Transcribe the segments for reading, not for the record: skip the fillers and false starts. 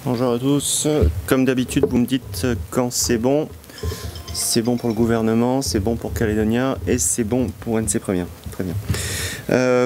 Bonjour à tous. Comme d'habitude, vous me dites quand c'est bon. C'est bon pour le gouvernement, c'est bon pour Calédonia et c'est bon pour NC Première. Très bien.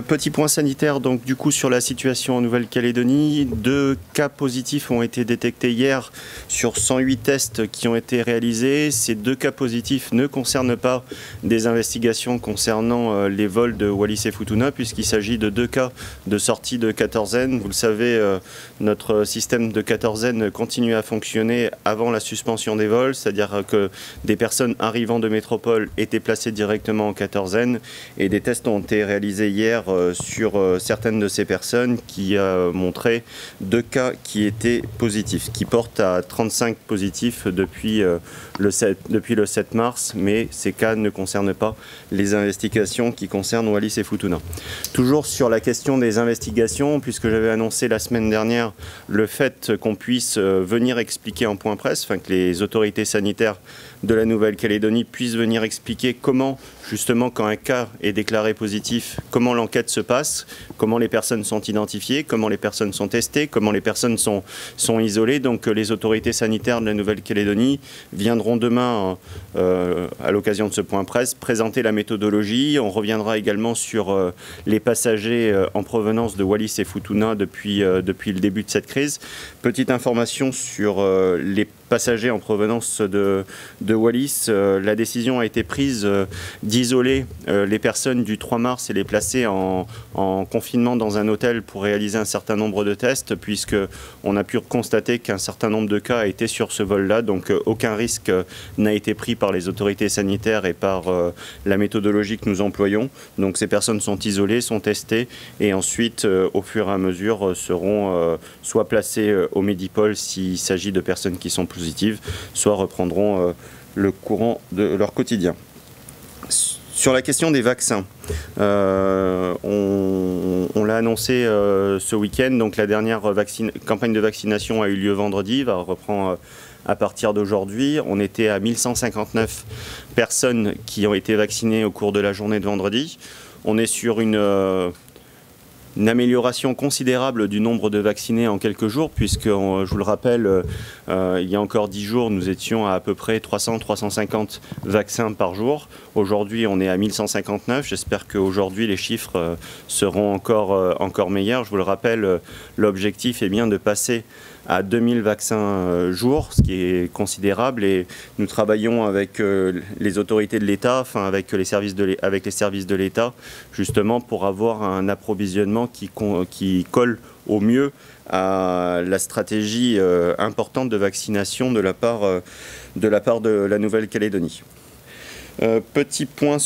Petit point sanitaire donc du coup sur la situation en Nouvelle-Calédonie. 2 cas positifs ont été détectés hier sur 108 tests qui ont été réalisés. Ces 2 cas positifs ne concernent pas des investigations concernant les vols de Wallis et Futuna puisqu'il s'agit de 2 cas de sortie de quatorzaine. Vous le savez, notre système de quatorzaine continue à fonctionner avant la suspension des vols, c'est-à-dire que des personnes arrivant de métropole étaient placées directement en quatorzaine et des tests ont été réalisés hier sur certaines de ces personnes qui a montré 2 cas qui étaient positifs, qui portent à 35 positifs depuis le 7 mars, mais ces cas ne concernent pas les investigations qui concernent Wallis et Futuna. Toujours sur la question des investigations, puisque j'avais annoncé la semaine dernière le fait qu'on puisse venir expliquer en point presse, enfin que les autorités sanitaires de la Nouvelle-Calédonie puissent venir expliquer comment, justement, quand un cas est déclaré positif, comment l'enquête se passe, comment les personnes sont identifiées, comment les personnes sont testées, comment les personnes sont isolées. Donc les autorités sanitaires de la Nouvelle-Calédonie viendront demain, à l'occasion de ce point presse, présenter la méthodologie. On reviendra également sur les passagers en provenance de Wallis et Futuna depuis le début de cette crise. Petite information sur les passagers en provenance de Wallis. La décision a été prise d'isoler les personnes du 3 mars et les placer en confinement dans un hôtel pour réaliser un certain nombre de tests, puisqu'on a pu constater qu'un certain nombre de cas étaient sur ce vol-là. Donc aucun risque n'a été pris par les autorités sanitaires et par la méthodologie que nous employons. Donc ces personnes sont isolées, sont testées et ensuite, au fur et à mesure, seront soit placées au Medipol s'il s'agit de personnes qui sont positives, soit reprendront le courant de leur quotidien. Sur la question des vaccins, on l'a annoncé ce week-end, donc la dernière campagne de vaccination a eu lieu vendredi, va reprendre à partir d'aujourd'hui. On était à 1159 personnes qui ont été vaccinées au cours de la journée de vendredi. On est sur une amélioration considérable du nombre de vaccinés en quelques jours, puisque, je vous le rappelle, il y a encore 10 jours, nous étions à peu près 300-350 vaccins par jour. Aujourd'hui, on est à 1159. J'espère qu'aujourd'hui, les chiffres seront encore meilleurs. Je vous le rappelle, l'objectif est bien de passer à 2000 vaccins jour, ce qui est considérable, et nous travaillons avec les autorités de l'État, enfin avec les services de l'État, justement pour avoir un approvisionnement qui colle au mieux à la stratégie importante de vaccination de la part de la Nouvelle-Calédonie. Petit point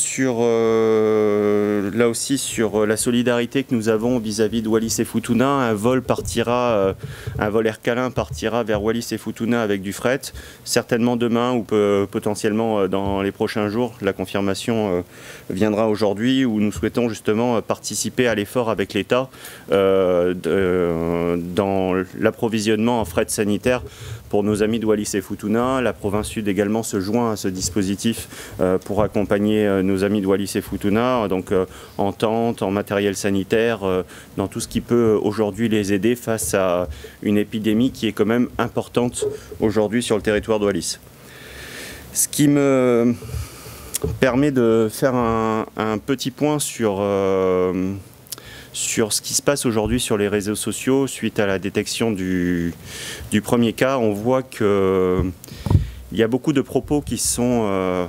là aussi sur la solidarité que nous avons vis-à-vis de Wallis et Futuna. Un vol Air Calin partira vers Wallis et Futuna avec du fret, certainement demain ou potentiellement dans les prochains jours. La confirmation viendra aujourd'hui, où nous souhaitons justement participer à l'effort avec l'État dans l'approvisionnement en fret sanitaire pour nos amis de Wallis et Futuna. La province Sud également se joint à ce dispositif pour accompagner nos amis de Wallis et Futuna, donc en tentes, en matériel sanitaire, dans tout ce qui peut aujourd'hui les aider face à une épidémie qui est quand même importante aujourd'hui sur le territoire de Wallis. Ce qui me permet de faire un petit point sur ce qui se passe aujourd'hui sur les réseaux sociaux suite à la détection du premier cas. On voit qu'il y a beaucoup de propos qui sont,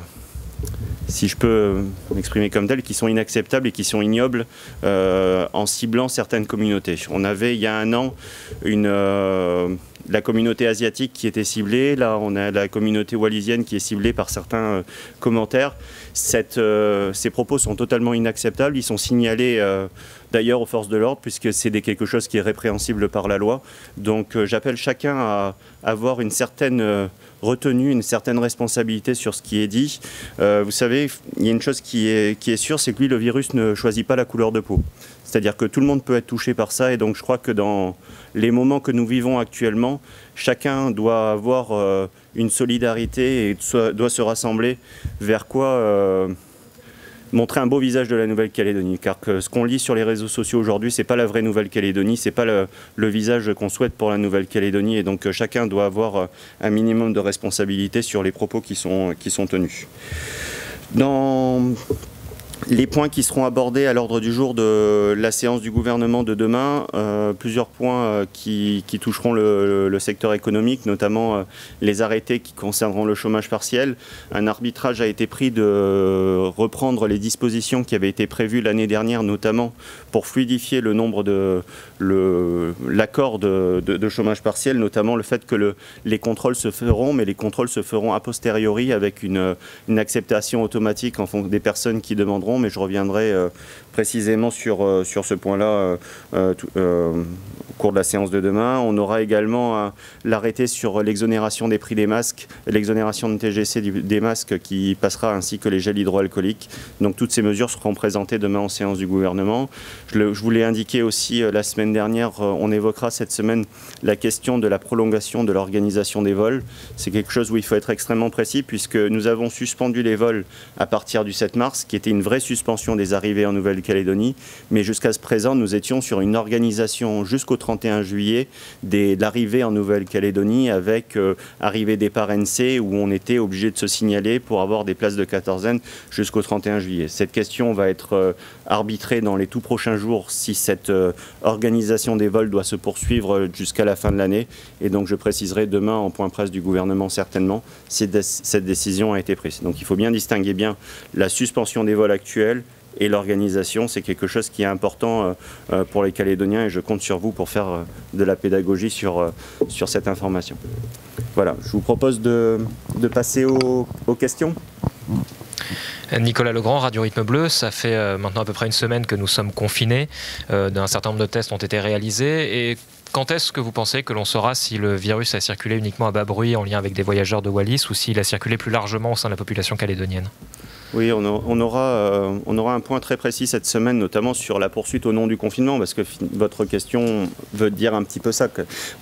si je peux m'exprimer comme tel, qui sont inacceptables et qui sont ignobles en ciblant certaines communautés. On avait il y a un an la communauté asiatique qui était ciblée. Là, on a la communauté wallisienne qui est ciblée par certains commentaires. Ces propos sont totalement inacceptables. Ils sont signalés d'ailleurs aux forces de l'ordre, puisque c'est quelque chose qui est répréhensible par la loi. Donc j'appelle chacun à avoir une certaine retenue, une certaine responsabilité sur ce qui est dit. Vous savez, il y a une chose qui est sûre, c'est que lui, le virus ne choisit pas la couleur de peau. C'est-à-dire que tout le monde peut être touché par ça, et donc je crois que dans les moments que nous vivons actuellement, chacun doit avoir une solidarité et doit se rassembler vers quoi montrer un beau visage de la Nouvelle-Calédonie, car ce qu'on lit sur les réseaux sociaux aujourd'hui, c'est pas la vraie Nouvelle-Calédonie, c'est pas le visage qu'on souhaite pour la Nouvelle-Calédonie, et donc chacun doit avoir un minimum de responsabilité sur les propos qui sont tenus. Dans les points qui seront abordés à l'ordre du jour de la séance du gouvernement de demain, plusieurs points qui toucheront le secteur économique, notamment les arrêtés qui concerneront le chômage partiel. Un arbitrage a été pris de reprendre les dispositions qui avaient été prévues l'année dernière, notamment pour fluidifier le nombre l'accord de chômage partiel, notamment le fait que les contrôles se feront, mais les contrôles se feront a posteriori avec une acceptation automatique en fonction des personnes qui demanderont. Mais je reviendrai précisément sur ce point-là au cours de la séance de demain. On aura également l'arrêté sur l'exonération des prix des masques, l'exonération de TGC des masques qui passera, ainsi que les gels hydroalcooliques. Donc toutes ces mesures seront présentées demain en séance du gouvernement. Je vous l'ai indiqué aussi la semaine dernière, on évoquera cette semaine la question de la prolongation de l'organisation des vols. C'est quelque chose où il faut être extrêmement précis, puisque nous avons suspendu les vols à partir du 7 mars, qui était une vraie suspension des arrivées en Nouvelle-Calédonie, mais jusqu'à ce présent, nous étions sur une organisation jusqu'au 31 juillet de l'arrivée en Nouvelle-Calédonie, avec arrivée départ NC, où on était obligé de se signaler pour avoir des places de quatorzaine jusqu'au 31 juillet. Cette question va être arbitrée dans les tout prochains jours si cette organisation des vols doit se poursuivre jusqu'à la fin de l'année, et donc je préciserai demain en point presse du gouvernement certainement si cette décision a été prise. Donc il faut bien distinguer bien la suspension des vols actuels et l'organisation. C'est quelque chose qui est important pour les Calédoniens, et je compte sur vous pour faire de la pédagogie sur cette information. Voilà, je vous propose de passer aux questions. Nicolas Legrand, Radio Rythme Bleu, ça fait maintenant à peu près une semaine que nous sommes confinés. Un certain nombre de tests ont été réalisés. Et quand est-ce que vous pensez que l'on saura si le virus a circulé uniquement à bas bruit en lien avec des voyageurs de Wallis, ou s'il a circulé plus largement au sein de la population calédonienne? Oui, on aura un point très précis cette semaine, notamment sur la poursuite au nom du confinement, parce que votre question veut dire un petit peu ça,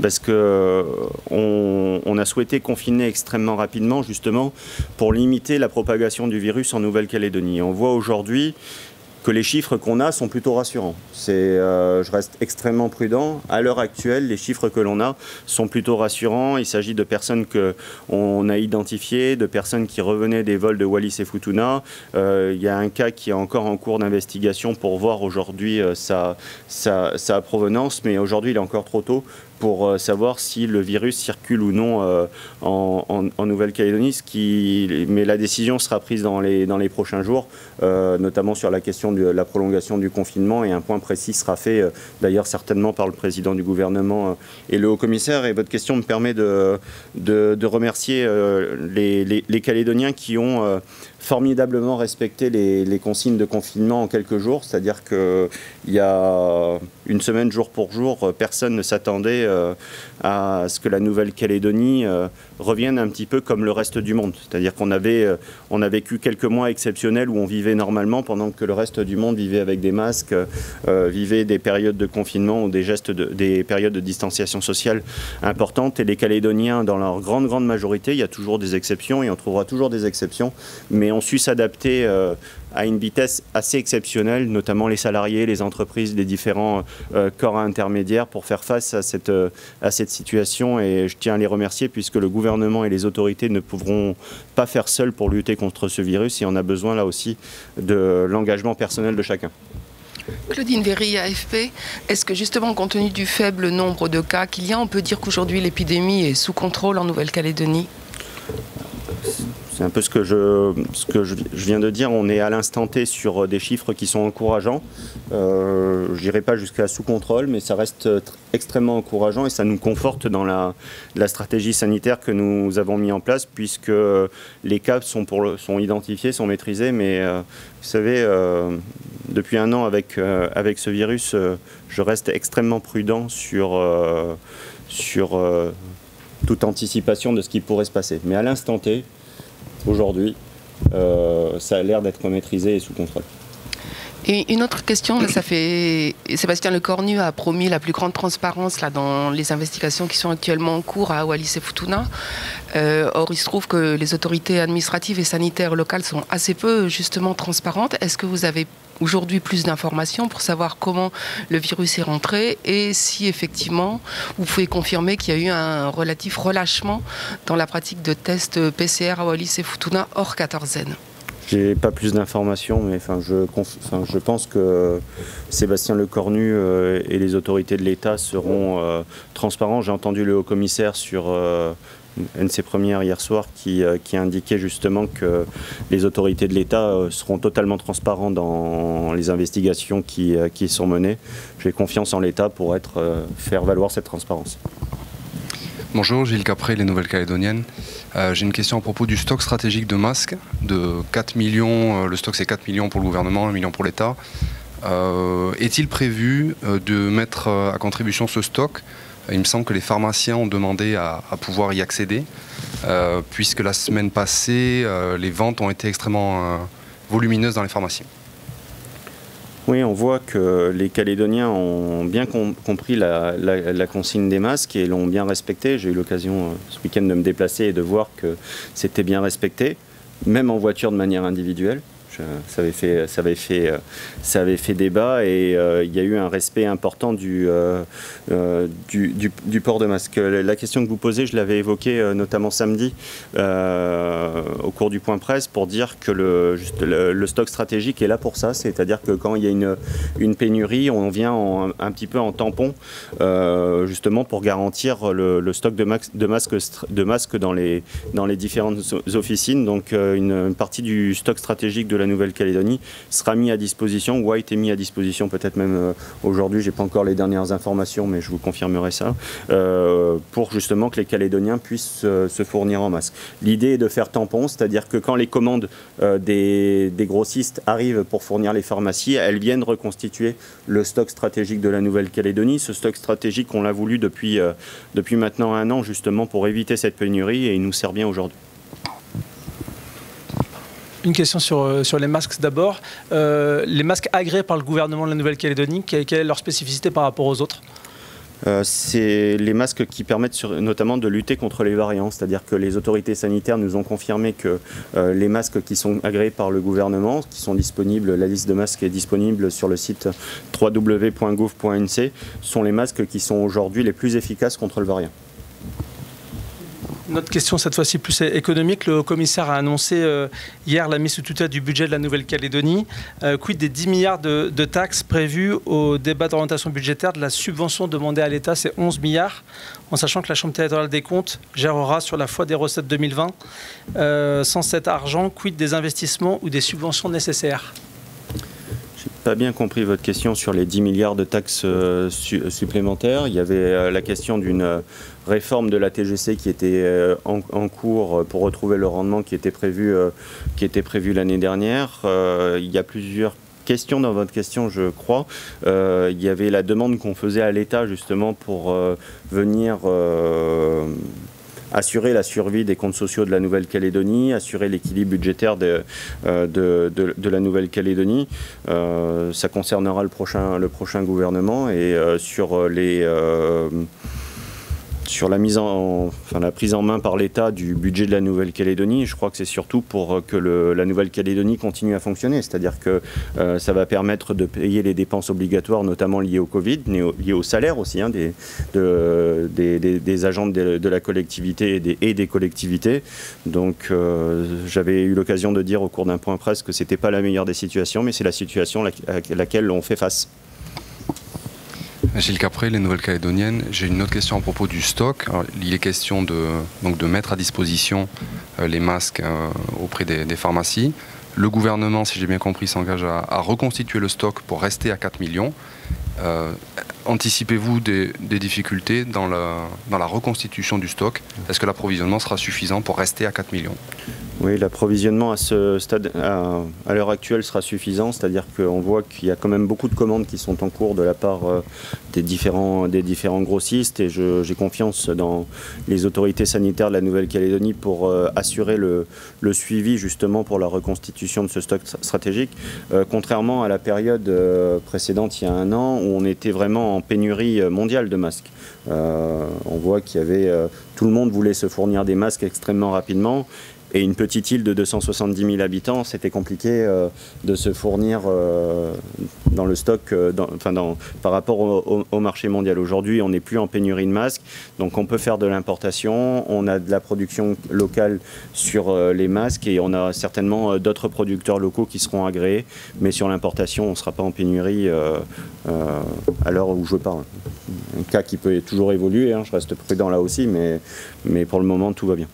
parce que on a souhaité confiner extrêmement rapidement, justement, pour limiter la propagation du virus en Nouvelle-Calédonie. On voit aujourd'hui que les chiffres qu'on a sont plutôt rassurants. Je reste extrêmement prudent. À l'heure actuelle, les chiffres que l'on a sont plutôt rassurants. Il s'agit de personnes qu'on a identifiées, de personnes qui revenaient des vols de Wallis et Futuna. Il y a un cas qui est encore en cours d'investigation pour voir aujourd'hui sa provenance, mais aujourd'hui il est encore trop tôt pour savoir si le virus circule ou non en Nouvelle-Calédonie. Mais la décision sera prise dans les prochains jours, notamment sur la question de la prolongation du confinement, et un point précis sera fait d'ailleurs certainement par le président du gouvernement et le haut-commissaire. Et votre question me permet de remercier les Calédoniens qui ont formidablement respecté les consignes de confinement en quelques jours, c'est-à-dire qu'il y a une semaine jour pour jour, personne ne s'attendait à ce que la Nouvelle-Calédonie revienne un petit peu comme le reste du monde. C'est-à-dire qu'on on a vécu quelques mois exceptionnels où on vivait normalement, pendant que le reste du monde vivait avec des masques, vivait des périodes de confinement ou des périodes de distanciation sociale importantes. Et les Calédoniens, dans leur grande majorité, il y a toujours des exceptions et on trouvera toujours des exceptions, mais ont su s'adapter à une vitesse assez exceptionnelle, notamment les salariés, les entreprises, les différents corps intermédiaires, pour faire face à cette situation. Et je tiens à les remercier, puisque le gouvernement et les autorités ne pourront pas faire seuls pour lutter contre ce virus, et on a besoin là aussi de l'engagement personnel de chacun. Claudine Véry, AFP, est-ce que justement, compte tenu du faible nombre de cas qu'il y a, on peut dire qu'aujourd'hui l'épidémie est sous contrôle en Nouvelle-Calédonie ? C'est un peu ce que je viens de dire. On est à l'instant T sur des chiffres qui sont encourageants. Je n'irai pas jusqu'à sous contrôle, mais ça reste extrêmement encourageant, et ça nous conforte dans la stratégie sanitaire que nous avons mis en place, puisque les cas sont identifiés, sont maîtrisés. Mais vous savez, depuis un an avec ce virus, je reste extrêmement prudent sur toute anticipation de ce qui pourrait se passer. Mais à l'instant T, aujourd'hui, ça a l'air d'être maîtrisé et sous contrôle. Et une autre question, là, Sébastien Lecornu a promis la plus grande transparence là, dans les investigations qui sont actuellement en cours à Wallis et Futuna. Or, il se trouve que les autorités administratives et sanitaires locales sont assez peu justement transparentes. Est-ce que vous avez aujourd'hui plus d'informations pour savoir comment le virus est rentré et si effectivement vous pouvez confirmer qu'il y a eu un relatif relâchement dans la pratique de tests PCR à Wallis et Futuna hors quatorzaine? J'ai pas plus d'informations, mais je pense que Sébastien Lecornu et les autorités de l'État seront transparents. J'ai entendu le haut-commissaire sur NC Première hier soir qui indiquait justement que les autorités de l'État seront totalement transparents dans les investigations qui sont menées. J'ai confiance en l'État pour faire valoir cette transparence. Bonjour, Gilles Capré, les Nouvelles-Calédoniennes. J'ai une question à propos du stock stratégique de masques, de 4 millions, le stock c'est 4 millions pour le gouvernement, 1 million pour l'État. Est-il prévu de mettre à contribution ce stock? Il me semble que les pharmaciens ont demandé à pouvoir y accéder, puisque la semaine passée, les ventes ont été extrêmement volumineuses dans les pharmacies. Oui, on voit que les Calédoniens ont bien compris la consigne des masques et l'ont bien respecté. J'ai eu l'occasion ce week-end de me déplacer et de voir que c'était bien respecté, même en voiture de manière individuelle. Ça avait fait débat et il y a eu un respect important du port de masque. La question que vous posez, je l'avais évoquée notamment samedi au cours du point presse pour dire que le stock stratégique est là pour ça, c'est-à-dire que quand il y a une pénurie, on vient un petit peu en tampon justement pour garantir le stock de masques dans les différentes officines. Donc une partie du stock stratégique de la Nouvelle-Calédonie sera mis à disposition ou a été mis à disposition peut-être même aujourd'hui, j'ai pas encore les dernières informations mais je vous confirmerai ça, pour justement que les Calédoniens puissent se fournir en masque. L'idée est de faire tampon, c'est-à-dire que quand les commandes des grossistes arrivent pour fournir les pharmacies, elles viennent reconstituer le stock stratégique de la Nouvelle-Calédonie. Ce stock stratégique, on l'a voulu depuis maintenant 1 an justement pour éviter cette pénurie et il nous sert bien aujourd'hui. Une question sur les masques d'abord. Les masques agréés par le gouvernement de la Nouvelle-Calédonie, quelle est leur spécificité par rapport aux autres? C'est les masques qui permettent notamment de lutter contre les variants, c'est-à-dire que les autorités sanitaires nous ont confirmé que les masques qui sont agréés par le gouvernement, qui sont disponibles, la liste de masques est disponible sur le site www.gouv.nc, sont les masques qui sont aujourd'hui les plus efficaces contre le variant. Notre question, cette fois-ci plus économique. Le commissaire a annoncé hier la mise sous tutelle du budget de la Nouvelle-Calédonie. Quid des 10 milliards de taxes prévues au débat d'orientation budgétaire de la subvention demandée à l'État, c'est 11 milliards, en sachant que la Chambre territoriale des comptes gérera sur la foi des recettes 2020. Sans cet argent, quid des investissements ou des subventions nécessaires? Je n'ai pas bien compris votre question sur les 10 milliards de taxes supplémentaires. Il y avait la question d'une réforme de la TGC qui était en cours pour retrouver le rendement qui était prévu l'année dernière. Il y a plusieurs questions dans votre question, je crois. Il y avait la demande qu'on faisait à l'État justement pour venir assurer la survie des comptes sociaux de la Nouvelle-Calédonie, assurer l'équilibre budgétaire de la Nouvelle-Calédonie. Ça concernera le prochain gouvernement et sur la prise en main par l'État du budget de la Nouvelle-Calédonie, je crois que c'est surtout pour que la Nouvelle-Calédonie continue à fonctionner. C'est-à-dire que ça va permettre de payer les dépenses obligatoires, notamment liées au Covid, liées au salaire aussi, hein, des agents de la collectivité et des collectivités. Donc j'avais eu l'occasion de dire au cours d'un point presse que ce n'était pas la meilleure des situations, mais c'est la situation à laquelle on fait face. Gilles Capré, les Nouvelles-Calédoniennes. J'ai une autre question à propos du stock. Alors, il est question de mettre à disposition les masques auprès des pharmacies. Le gouvernement, si j'ai bien compris, s'engage à reconstituer le stock pour rester à 4 millions. Anticipez-vous des difficultés dans la reconstitution du stock? Est-ce que l'approvisionnement sera suffisant pour rester à 4 millions? Oui, l'approvisionnement à ce stade, à l'heure actuelle, sera suffisant, c'est-à-dire qu'on voit qu'il y a quand même beaucoup de commandes qui sont en cours de la part des différents grossistes, et j'ai confiance dans les autorités sanitaires de la Nouvelle-Calédonie pour assurer le suivi justement pour la reconstitution de ce stock stratégique, contrairement à la période précédente il y a un an où on était vraiment en pénurie mondiale de masques. On voit qu'il y avait tout le monde voulait se fournir des masques extrêmement rapidement. Et une petite île de 270 000 habitants, c'était compliqué de se fournir dans le stock par rapport au marché mondial. Aujourd'hui, on n'est plus en pénurie de masques, donc on peut faire de l'importation. On a de la production locale sur les masques et on a certainement d'autres producteurs locaux qui seront agréés. Mais sur l'importation, on ne sera pas en pénurie à l'heure où je parle. Un cas qui peut toujours évoluer, hein, je reste prudent là aussi, mais pour le moment, tout va bien.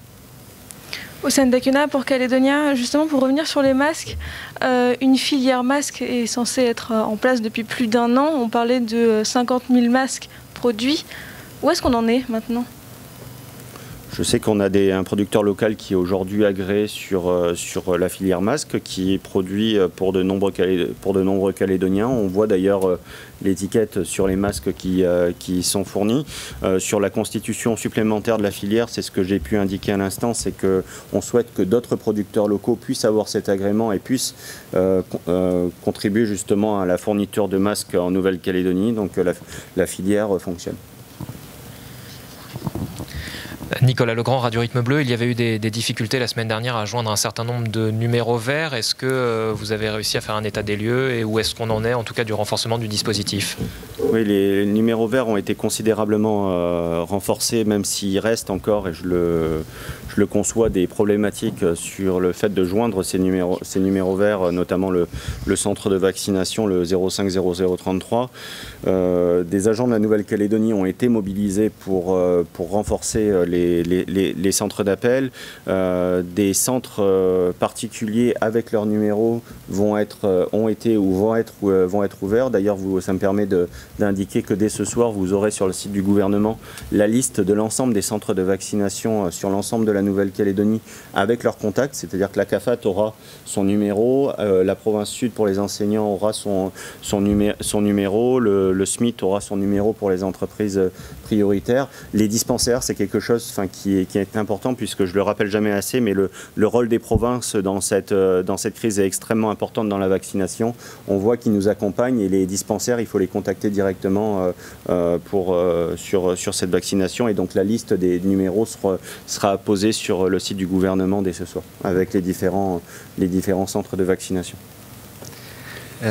Houssane Dakuna pour Calédonia, justement pour revenir sur les masques, une filière masque est censée être en place depuis plus d'1 an. On parlait de 50 000 masques produits. Où est-ce qu'on en est maintenant ? Je sais qu'on a un producteur local qui est aujourd'hui agréé sur la filière masque, qui produit pour de nombreux Calédoniens. On voit d'ailleurs l'étiquette sur les masques qui sont fournis. Sur la constitution supplémentaire de la filière, c'est ce que j'ai pu indiquer à l'instant, c'est qu'on souhaite que d'autres producteurs locaux puissent avoir cet agrément et puissent contribuer justement à la fourniture de masques en Nouvelle-Calédonie. Donc la filière fonctionne. Nicolas Legrand, Radio Rythme Bleu, il y avait eu des difficultés la semaine dernière à joindre un certain nombre de numéros verts. Est-ce que vous avez réussi à faire un état des lieux et où est-ce qu'on en est, en tout cas du renforcement du dispositif ? Oui, les numéros verts ont été considérablement renforcés, même s'il reste encore, et je le conçois, des problématiques sur le fait de joindre ces numéros verts, notamment le centre de vaccination, le 050033. Des agents de la Nouvelle-Calédonie ont été mobilisés pour renforcer les centres d'appel. Des centres particuliers avec leurs numéros ont été ou vont être ouverts. D'ailleurs, ça me permet d'indiquer que dès ce soir, vous aurez sur le site du gouvernement la liste de l'ensemble des centres de vaccination sur l'ensemble de la Nouvelle-Calédonie avec leurs contacts. C'est-à-dire que la CAFAT aura son numéro, la province sud pour les enseignants aura son numéro, le SMIT aura son numéro pour les entreprises prioritaires. Les dispensaires, c'est quelque chose qui est important, puisque je le rappelle jamais assez, mais le rôle des provinces dans cette crise est extrêmement important dans la vaccination. On voit qu'ils nous accompagnent, et les dispensaires, il faut les contacter directement sur cette vaccination, et donc la liste des numéros sera posée sur le site du gouvernement dès ce soir, avec les différents centres de vaccination.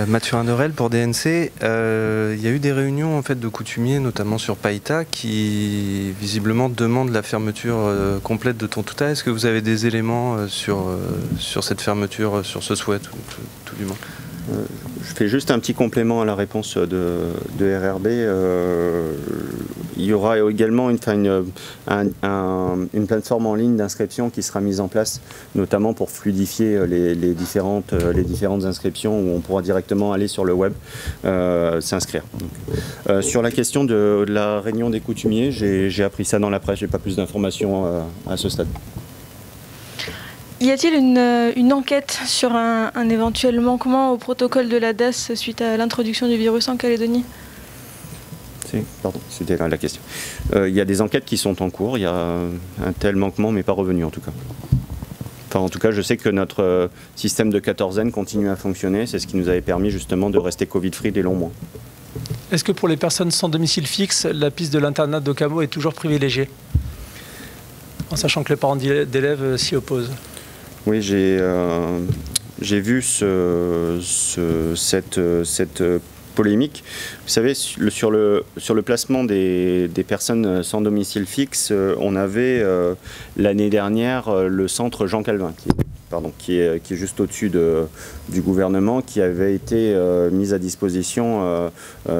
Mathieu Indorel pour DNC. Il y a eu des réunions en fait, de coutumiers, notamment sur Païta, qui visiblement demandent la fermeture complète de Tontouta. Est-ce que vous avez des éléments sur cette fermeture, sur ce souhait, tout du moins ? Je fais juste un petit complément à la réponse de RRB. Il y aura également une plateforme en ligne d'inscription qui sera mise en place, notamment pour fluidifier les différentes inscriptions, où on pourra directement aller sur le web s'inscrire. Sur la question de la réunion des coutumiers, j'ai appris ça dans la presse, je n'ai pas plus d'informations à ce stade. Y a-t-il une enquête sur un éventuel manquement au protocole de la DAS suite à l'introduction du virus en Calédonie ? Pardon, c'était là la question. Il y a des enquêtes qui sont en cours, il y a un tel manquement, mais pas revenu en tout cas. Enfin, en tout cas, je sais que notre système de quatorzaine continue à fonctionner, c'est ce qui nous avait permis justement de rester Covid-free des longs mois. Est-ce que pour les personnes sans domicile fixe, la piste de l'internat d'Okamo est toujours privilégiée, en sachant que les parents d'élèves s'y opposent ? Oui, j'ai vu cette polémique. Vous savez, sur le placement des personnes sans domicile fixe, on avait l'année dernière le centre Jean Calvin, qui est pardon, qui est juste au-dessus du gouvernement, qui avait été mise à disposition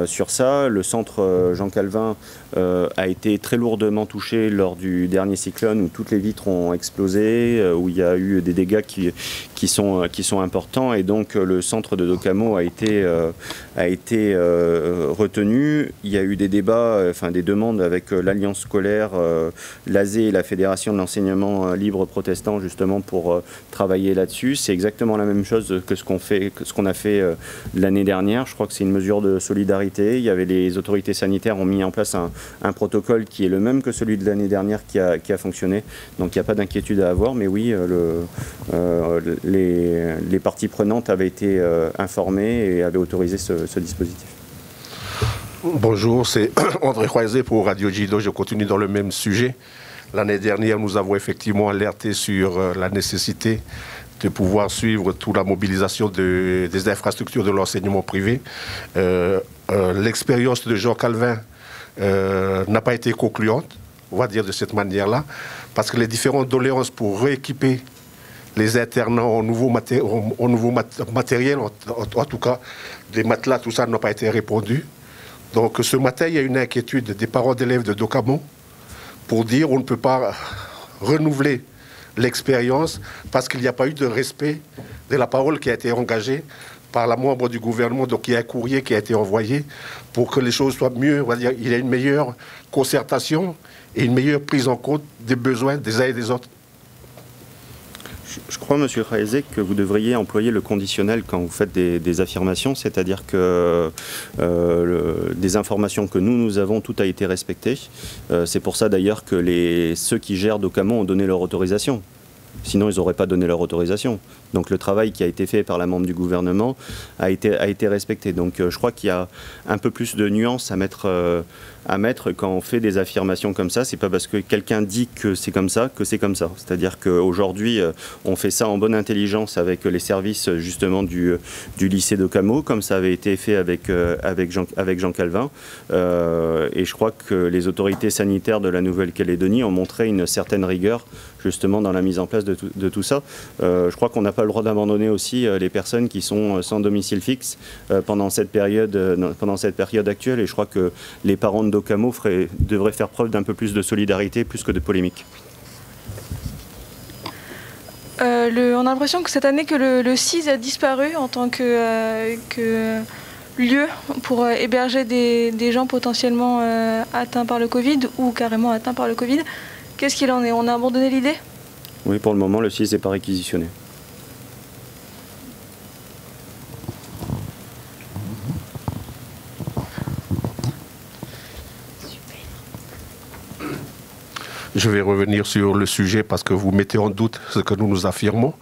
sur ça. Le centre Jean Calvin a été très lourdement touché lors du dernier cyclone où toutes les vitres ont explosé, où il y a eu des dégâts qui sont importants, et donc le centre de Docamo a été retenu. Il y a eu des débats, des demandes avec l'Alliance scolaire, l'ASE et la Fédération de l'enseignement libre protestant, justement pour travailler là-dessus. C'est exactement la même chose que ce qu'on a fait l'année dernière. Je crois que c'est une mesure de solidarité. Les autorités sanitaires ont mis en place un protocole qui est le même que celui de l'année dernière qui a fonctionné. Donc il n'y a pas d'inquiétude à avoir, mais oui, les parties prenantes avaient été informées et avaient autorisé ce dispositif. Bonjour, c'est André Croisé pour Radio Jido. Je continue dans le même sujet. L'année dernière, nous avons effectivement alerté sur la nécessité de pouvoir suivre toute la mobilisation des infrastructures de l'enseignement privé. L'expérience de Jean Calvin n'a pas été concluante, on va dire de cette manière-là, parce que les différentes doléances pour rééquiper les internats en nouveau matériel, en tout cas des matelas, tout ça n'a pas été répondu. Donc ce matin, il y a une inquiétude des parents d'élèves de Docamo pour dire on ne peut pas renouveler l'expérience parce qu'il n'y a pas eu de respect de la parole qui a été engagée par la membre du gouvernement. Donc il y a un courrier qui a été envoyé pour que les choses soient mieux. On va dire, il y a une meilleure concertation et une meilleure prise en compte des besoins des uns et des autres. Je crois, Monsieur Raizé, que vous devriez employer le conditionnel quand vous faites des affirmations, c'est-à-dire que des informations que nous avons, tout a été respecté. C'est pour ça d'ailleurs que ceux qui gèrent Docamo ont donné leur autorisation. Sinon, ils n'auraient pas donné leur autorisation. Donc le travail qui a été fait par la membre du gouvernement a été respecté. Donc je crois qu'il y a un peu plus de nuances à mettre quand on fait des affirmations comme ça. C'est pas parce que quelqu'un dit que c'est comme ça que c'est comme ça. C'est-à-dire qu'aujourd'hui, on fait ça en bonne intelligence avec les services justement du lycée Docamo, comme ça avait été fait avec Jean Calvin. Et je crois que les autorités sanitaires de la Nouvelle-Calédonie ont montré une certaine rigueur justement dans la mise en place de tout ça. Je crois qu'on n'a pas le droit d'abandonner aussi les personnes qui sont sans domicile fixe pendant cette période actuelle, et je crois que les parents de Docamo devraient faire preuve d'un peu plus de solidarité plus que de polémique. On a l'impression que cette année que le CIS a disparu en tant que lieu pour héberger des gens potentiellement atteints par le Covid ou carrément atteints par le Covid. Qu'est-ce qu'il en est? On a abandonné l'idée? Oui, pour le moment, le CIS n'est pas réquisitionné. Je vais revenir sur le sujet parce que vous mettez en doute ce que nous affirmons.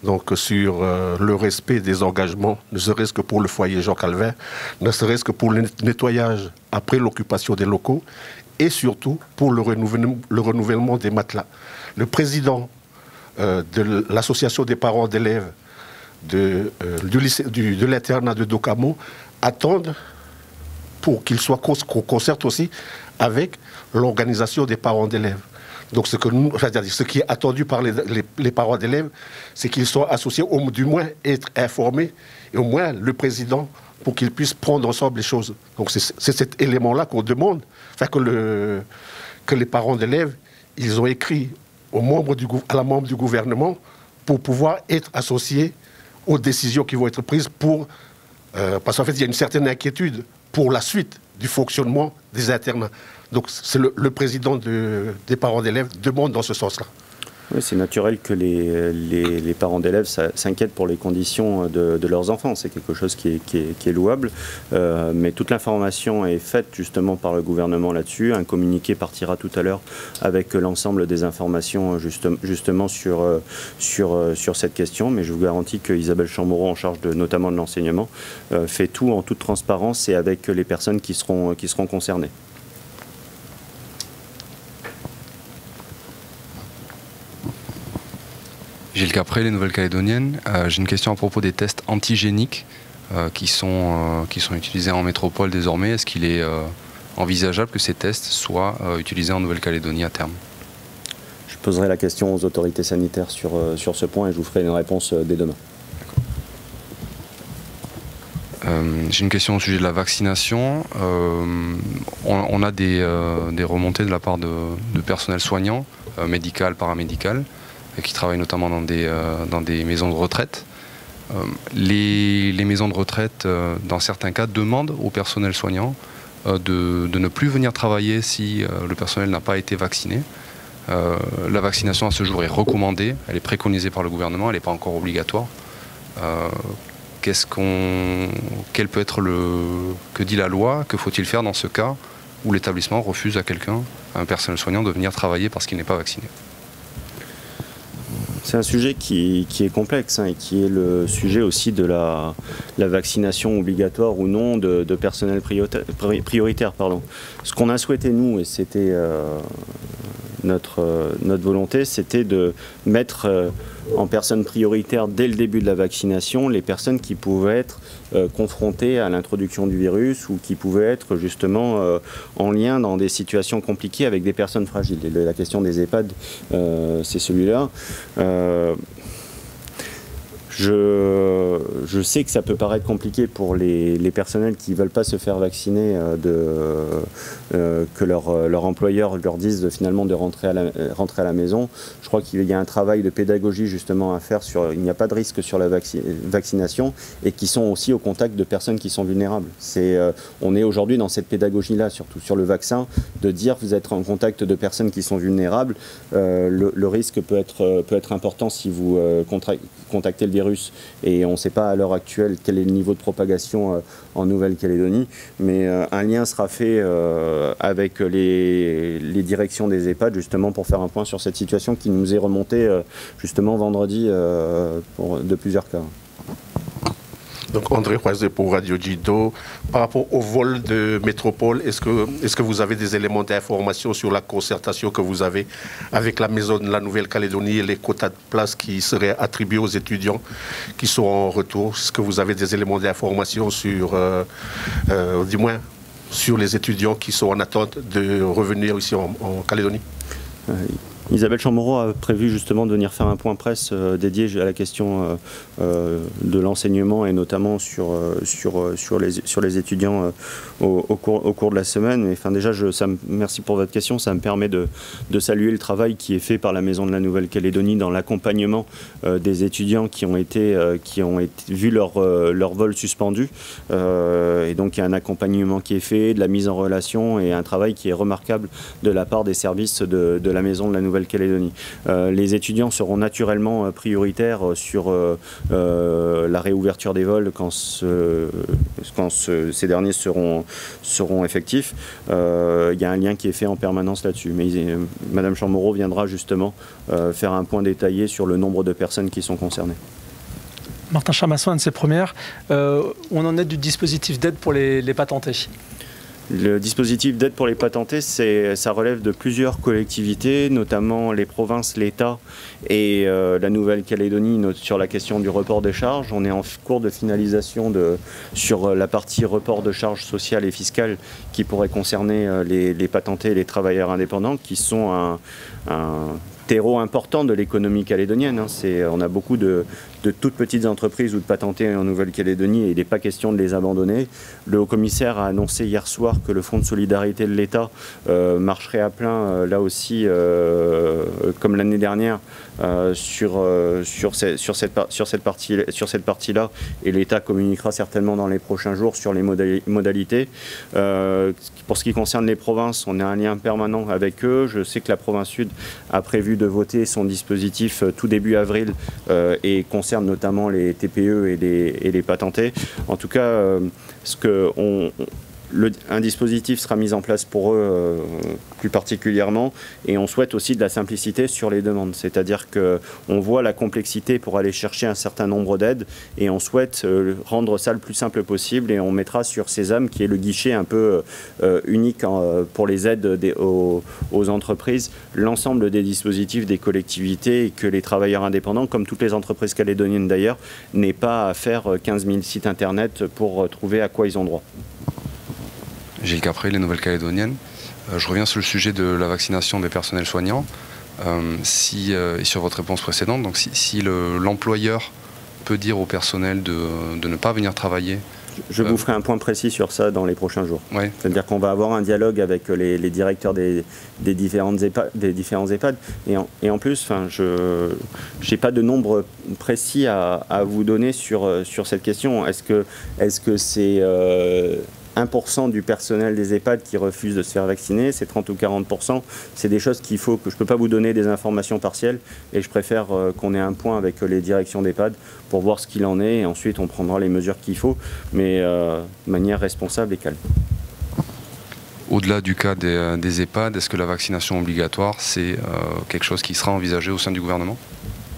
Donc sur le respect des engagements, ne serait-ce que pour le foyer Jean Calvin, ne serait-ce que pour le nettoyage après l'occupation des locaux, et surtout pour le renouvellement des matelas. Le président de l'association des parents d'élèves de l'internat de Docamo attendent pour qu'il soit qu'on concerte aussi avec l'organisation des parents d'élèves. Donc ce qui est attendu par les parents d'élèves, c'est qu'ils soient associés, ou du moins être informés, et au moins le président, pour qu'ils puissent prendre ensemble les choses. Donc c'est cet élément-là qu'on demande, que les parents d'élèves, ils ont écrit à la membre du gouvernement pour pouvoir être associés aux décisions qui vont être prises parce qu'en fait, il y a une certaine inquiétude pour la suite du fonctionnement des internats. Donc c'est le président des parents d'élèves demande dans ce sens-là. Oui, c'est naturel que les parents d'élèves s'inquiètent pour les conditions de leurs enfants. C'est quelque chose qui est louable. Mais toute l'information est faite justement par le gouvernement là-dessus. Un communiqué partira tout à l'heure avec l'ensemble des informations justement sur cette question. Mais je vous garantis que Isabelle Chamorro, en charge notamment de l'enseignement, fait tout en toute transparence et avec les personnes qui seront concernées. Gilles Capré, les Nouvelles-Calédoniennes. J'ai une question à propos des tests antigéniques qui sont utilisés en métropole désormais. Est-ce qu'il est envisageable que ces tests soient utilisés en Nouvelle-Calédonie à terme? Je poserai la question aux autorités sanitaires sur ce point et je vous ferai une réponse dès demain. J'ai une question au sujet de la vaccination. On a des remontées de la part de personnel soignant, médical, paramédical, qui travaillent notamment dans des maisons de retraite. Les maisons de retraite, dans certains cas, demandent au personnel soignant de ne plus venir travailler si le personnel n'a pas été vacciné. La vaccination à ce jour est recommandée, elle est préconisée par le gouvernement, elle n'est pas encore obligatoire. Quel peut être que dit la loi? Que faut-il faire dans ce cas où l'établissement refuse à un personnel soignant, de venir travailler parce qu'il n'est pas vacciné? C'est un sujet qui est complexe et qui est le sujet aussi de la vaccination obligatoire ou non de personnel prioritaire. Ce qu'on a souhaité nous, et c'était notre volonté, c'était de mettre en personnes prioritaires dès le début de la vaccination les personnes qui pouvaient être confrontées à l'introduction du virus ou qui pouvaient être justement en lien dans des situations compliquées avec des personnes fragiles. Et la question des EHPAD, c'est celui-là. Je sais que ça peut paraître compliqué pour les personnels qui ne veulent pas se faire vacciner, que leur employeur leur dise finalement de rentrer à la maison. Je crois qu'il y a un travail de pédagogie justement à faire il n'y a pas de risque sur la vaccination et qui sont aussi au contact de personnes qui sont vulnérables. On est aujourd'hui dans cette pédagogie-là, surtout sur le vaccin, de dire vous êtes en contact de personnes qui sont vulnérables. Le risque peut être important si vous contactez le virus et on ne sait pas à l'heure actuelle quel est le niveau de propagation en Nouvelle-Calédonie, mais un lien sera fait avec les directions des EHPAD justement pour faire un point sur cette situation qui nous est remontée justement vendredi de plusieurs cas. Donc André Croiset pour Radio Jido. Par rapport au vol de métropole, est-ce que vous avez des éléments d'information sur la concertation que vous avez avec la Maison de la Nouvelle-Calédonie et les quotas de places qui seraient attribués aux étudiants qui sont en retour? Est-ce que vous avez des éléments d'information sur, du moins, sur les étudiants qui sont en attente de revenir ici en Calédonie? Isabelle Chamorro a prévu justement de venir faire un point presse dédié à la question de l'enseignement et notamment sur les étudiants au cours de la semaine. Mais enfin, déjà, merci pour votre question. Ça me permet de saluer le travail qui est fait par la Maison de la Nouvelle-Calédonie dans l'accompagnement des étudiants qui ont vu leur vol suspendu. Et donc, il y a un accompagnement qui est fait, de la mise en relation et un travail qui est remarquable de la part des services de la Maison de la Nouvelle-Calédonie. Les étudiants seront naturellement prioritaires sur la réouverture des vols quand ces derniers seront effectifs. Il y a un lien qui est fait en permanence là-dessus. Mais Madame Chamorro viendra justement faire un point détaillé sur le nombre de personnes qui sont concernées. Martin Chamasson, un de ses premières. On en est du dispositif d'aide pour les patentés? Le dispositif d'aide pour les patentés, ça relève de plusieurs collectivités, notamment les provinces, l'État et la Nouvelle-Calédonie sur la question du report des charges. On est en cours de finalisation sur la partie report de charges sociales et fiscales qui pourrait concerner les patentés et les travailleurs indépendants, qui sont un terreau important de l'économie calédonienne. On a beaucoup de toutes petites entreprises ou de patentés en Nouvelle-Calédonie et il n'est pas question de les abandonner. Le haut-commissaire a annoncé hier soir que le fonds de solidarité de l'État marcherait à plein, là aussi, comme l'année dernière, sur cette partie-là, et l'État communiquera certainement dans les prochains jours sur les modalités. Pour ce qui concerne les provinces, on a un lien permanent avec eux. Je sais que la province Sud a prévu de voter son dispositif tout début avril et concerne notamment les TPE et les patentés. En tout cas, un dispositif sera mis en place pour eux plus particulièrement, et on souhaite aussi de la simplicité sur les demandes, c'est-à-dire qu'on voit la complexité pour aller chercher un certain nombre d'aides et on souhaite rendre ça le plus simple possible, et on mettra sur Sésame, qui est le guichet un peu unique pour les aides aux entreprises, l'ensemble des dispositifs des collectivités, et que les travailleurs indépendants, comme toutes les entreprises calédoniennes d'ailleurs, n'aient pas à faire 15 000 sites internet pour trouver à quoi ils ont droit. Gilles Capré, les Nouvelles-Calédoniennes. Je reviens sur le sujet de la vaccination des personnels soignants. Et sur votre réponse précédente, donc si l'employeur peut dire au personnel de ne pas venir travailler. Je vous ferai un point précis sur ça dans les prochains jours. Ouais. C'est-à-dire qu'on va avoir un dialogue avec les directeurs des différents EHPAD. Et en plus, je n'ai pas de nombre précis à vous donner sur cette question. Est-ce que c'est 1% du personnel des EHPAD qui refuse de se faire vacciner, c'est 30 ou 40%. C'est des choses qu'il faut que je ne peux pas vous donner des informations partielles et je préfère qu'on ait un point avec les directions d'EHPAD pour voir ce qu'il en est et ensuite on prendra les mesures qu'il faut, mais de manière responsable et calme. Au-delà du cas des EHPAD, est-ce que la vaccination obligatoire, c'est quelque chose qui sera envisagé au sein du gouvernement?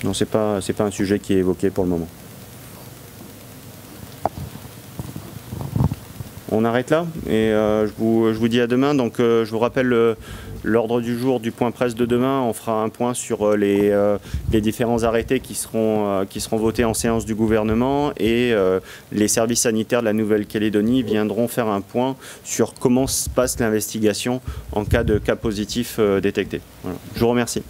Non, c'est pas un sujet qui est évoqué pour le moment. On arrête là et je vous dis à demain. Donc je vous rappelle l'ordre du jour du point presse de demain. On fera un point sur les différents arrêtés qui seront votés en séance du gouvernement et les services sanitaires de la Nouvelle-Calédonie viendront faire un point sur comment se passe l'investigation en cas de cas positifs détectés. Voilà. Je vous remercie.